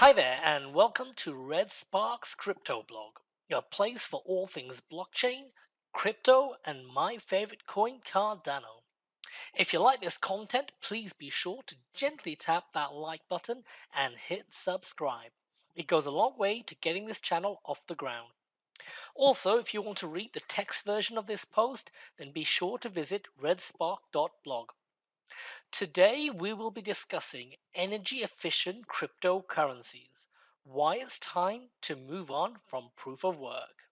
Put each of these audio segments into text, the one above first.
Hi there, and welcome to Red Spark's Crypto Blog, your place for all things blockchain, crypto, and my favorite coin, Cardano. If you like this content, please be sure to gently tap that like button and hit subscribe. It goes a long way to getting this channel off the ground. Also, if you want to read the text version of this post, then be sure to visit redspark.blog. Today, we will be discussing energy efficient cryptocurrencies. Why it's time to move on from proof of work.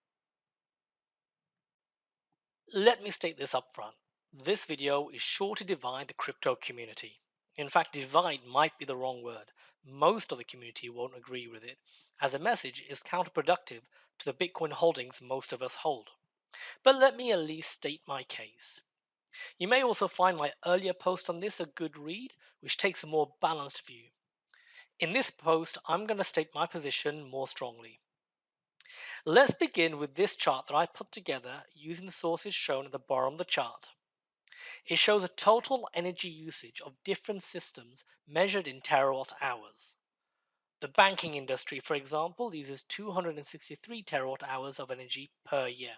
Let me state this up front. This video is sure to divide the crypto community. In fact, divide might be the wrong word. Most of the community won't agree with it, as the message is counterproductive to the Bitcoin holdings most of us hold. But let me at least state my case. You may also find my earlier post on this a good read, which takes a more balanced view. In this post, I'm going to state my position more strongly. Let's begin with this chart that I put together using the sources shown at the bottom of the chart. It shows a total energy usage of different systems measured in terawatt hours. The banking industry, for example, uses 263 terawatt hours of energy per year.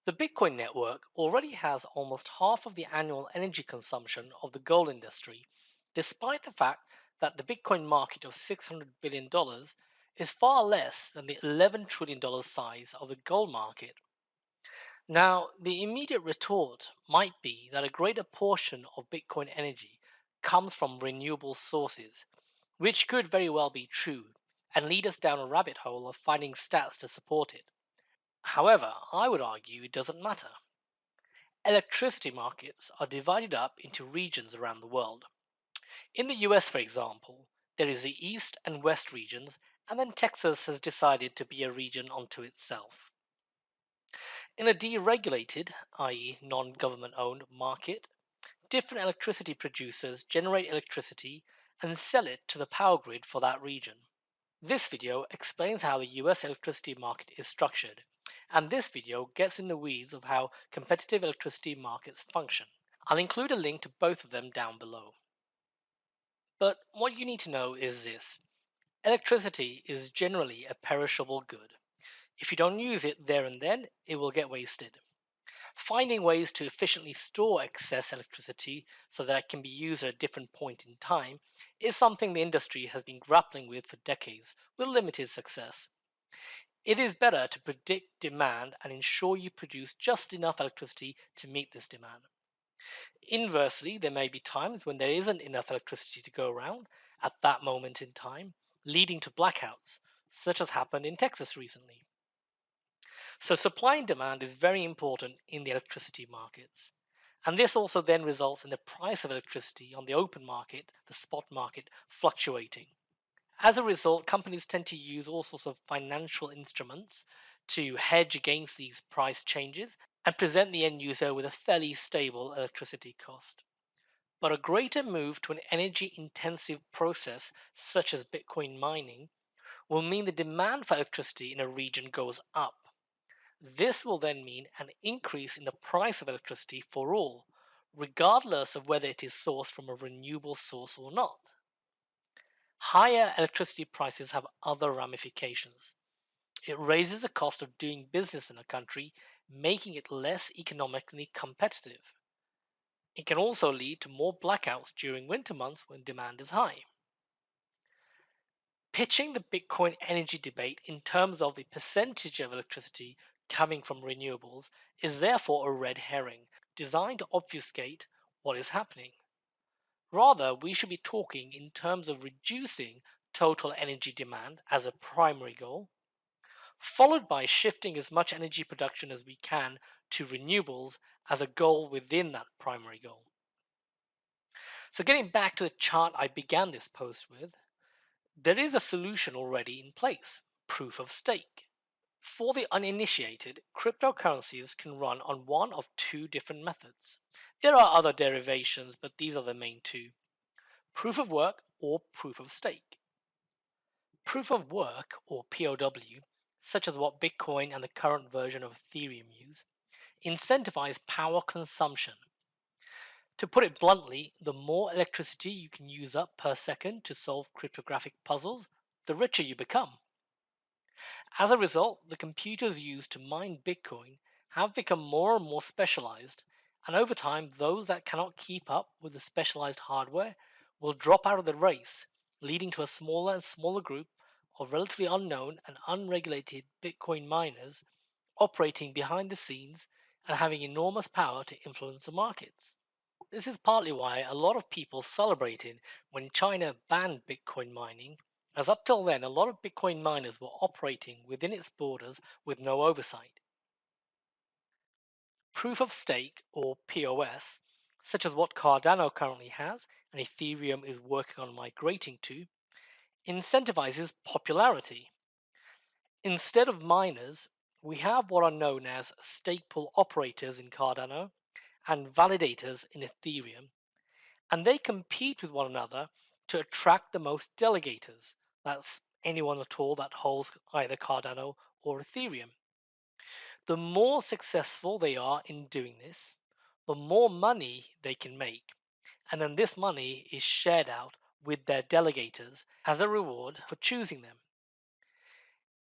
The Bitcoin network already has almost half of the annual energy consumption of the gold industry, despite the fact that the Bitcoin market of $600 billion is far less than the $11 trillion size of the gold market. Now, the immediate retort might be that a greater portion of Bitcoin energy comes from renewable sources, which could very well be true and lead us down a rabbit hole of finding stats to support it. However, I would argue it doesn't matter. Electricity markets are divided up into regions around the world. In the US, for example, there is the East and West regions, and then Texas has decided to be a region unto itself. In a deregulated, i.e., non government owned market, different electricity producers generate electricity and sell it to the power grid for that region. This video explains how the US electricity market is structured, and this video gets in the weeds of how competitive electricity markets function. I'll include a link to both of them down below. But what you need to know is this. Electricity is generally a perishable good. If you don't use it there and then, it will get wasted. Finding ways to efficiently store excess electricity so that it can be used at a different point in time is something the industry has been grappling with for decades with limited success. It is better to predict demand and ensure you produce just enough electricity to meet this demand. Inversely, there may be times when there isn't enough electricity to go around at that moment in time, leading to blackouts, such as happened in Texas recently. So, supply and demand is very important in the electricity markets. And this also then results in the price of electricity on the open market, the spot market, fluctuating. As a result, companies tend to use all sorts of financial instruments to hedge against these price changes and present the end user with a fairly stable electricity cost. But a greater move to an energy intensive process such as Bitcoin mining will mean the demand for electricity in a region goes up. This will then mean an increase in the price of electricity for all, regardless of whether it is sourced from a renewable source or not. Higher electricity prices have other ramifications. It raises the cost of doing business in a country, making it less economically competitive. It can also lead to more blackouts during winter months when demand is high. Pitching the Bitcoin energy debate in terms of the percentage of electricity coming from renewables is therefore a red herring designed to obfuscate what is happening. Rather, we should be talking in terms of reducing total energy demand as a primary goal, followed by shifting as much energy production as we can to renewables as a goal within that primary goal. So, getting back to the chart I began this post with, there is a solution already in place: proof of stake. For the uninitiated, cryptocurrencies can run on one of two different methods. There are other derivations, but these are the main two: proof of work or proof of stake. Proof of work, or POW, such as what Bitcoin and the current version of Ethereum use, incentivize power consumption. To put it bluntly, the more electricity you can use up per second to solve cryptographic puzzles, the richer you become. As a result, the computers used to mine Bitcoin have become more and more specialized, and over time, those that cannot keep up with the specialized hardware will drop out of the race, leading to a smaller and smaller group of relatively unknown and unregulated Bitcoin miners operating behind the scenes and having enormous power to influence the markets. This is partly why a lot of people celebrated when China banned Bitcoin mining, as up till then, a lot of Bitcoin miners were operating within its borders with no oversight. Proof of stake, or POS, such as what Cardano currently has and Ethereum is working on migrating to, incentivizes popularity. Instead of miners, we have what are known as stake pool operators in Cardano and validators in Ethereum, and they compete with one another to attract the most delegators. That's anyone at all that holds either Cardano or Ethereum. The more successful they are in doing this, the more money they can make, and then this money is shared out with their delegators as a reward for choosing them.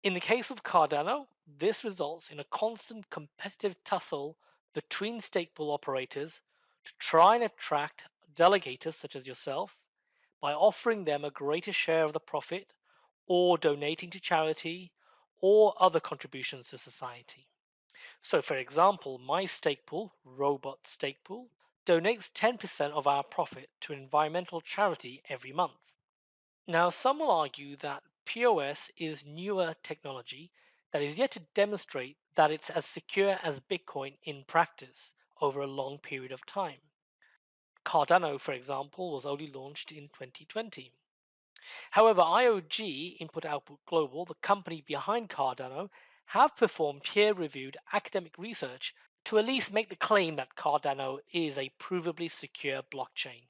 In the case of Cardano, this results in a constant competitive tussle between stake pool operators to try and attract delegators such as yourself by offering them a greater share of the profit or donating to charity or other contributions to society. So, for example, my stake pool, Robot Stake Pool, donates 10% of our profit to an environmental charity every month. Now, some will argue that POS is newer technology that is yet to demonstrate that it's as secure as Bitcoin in practice over a long period of time. Cardano, for example, was only launched in 2020. However, IOG, Input Output Global, the company behind Cardano, have performed peer reviewed academic research to at least make the claim that Cardano is a provably secure blockchain.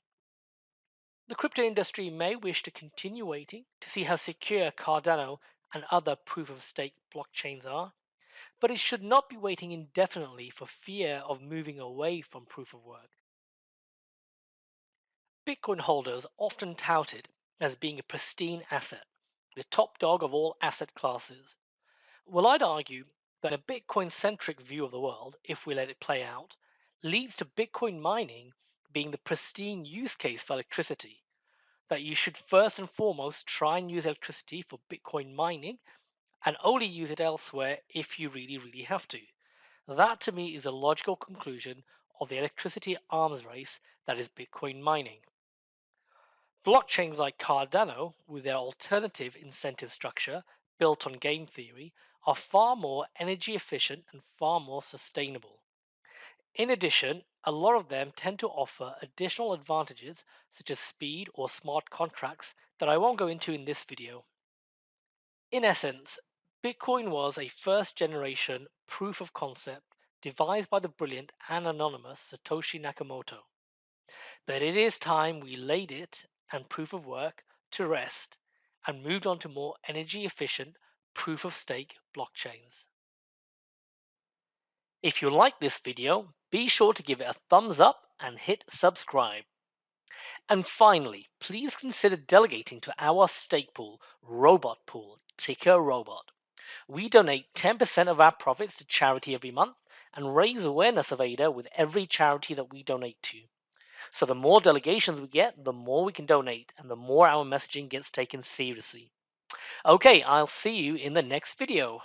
The crypto industry may wish to continue waiting to see how secure Cardano and other proof of stake blockchains are, but it should not be waiting indefinitely for fear of moving away from proof of work. Bitcoin holders often tout it as being a pristine asset, the top dog of all asset classes. Well, I'd argue that a Bitcoin centric view of the world, if we let it play out, leads to Bitcoin mining being the pristine use case for electricity. That you should first and foremost try and use electricity for Bitcoin mining and only use it elsewhere if you really, really have to. That to me is a logical conclusion of the electricity arms race that is Bitcoin mining. Blockchains like Cardano, with their alternative incentive structure built on game theory, are far more energy efficient and far more sustainable. In addition, a lot of them tend to offer additional advantages such as speed or smart contracts that I won't go into in this video. In essence, Bitcoin was a first generation proof of concept devised by the brilliant and anonymous Satoshi Nakamoto. But it is time we laid it and proof of work to rest and moved on to more energy efficient proof of stake blockchains. If you like this video, be sure to give it a thumbs up and hit subscribe. And finally, please consider delegating to our stake pool, Robot Pool, ticker Robot. We donate 10% of our profits to charity every month and raise awareness of ADA with every charity that we donate to. So the more delegations we get, the more we can donate and the more our messaging gets taken seriously. Okay, I'll see you in the next video.